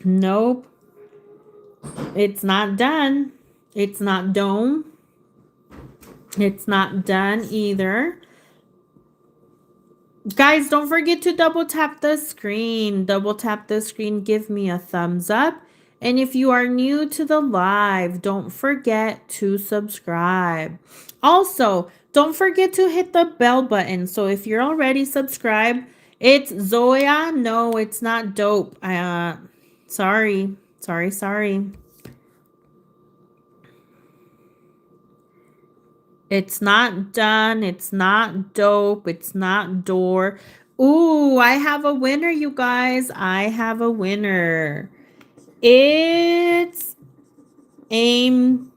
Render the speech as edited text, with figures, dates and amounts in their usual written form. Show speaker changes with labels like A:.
A: Nope. It's not done. It's not dome. It's not done either. Guys, don't forget to double tap the screen. Double tap the screen. Give me a thumbs up. And if you are new to the live, don't forget to subscribe. Also, don't forget to hit the bell button. So if you're already subscribed, it's Zoya. No, it's not dope. Sorry. Sorry. It's not done. It's not dope. It's not door. Ooh, I have a winner, you guys. I have a winner. It's aim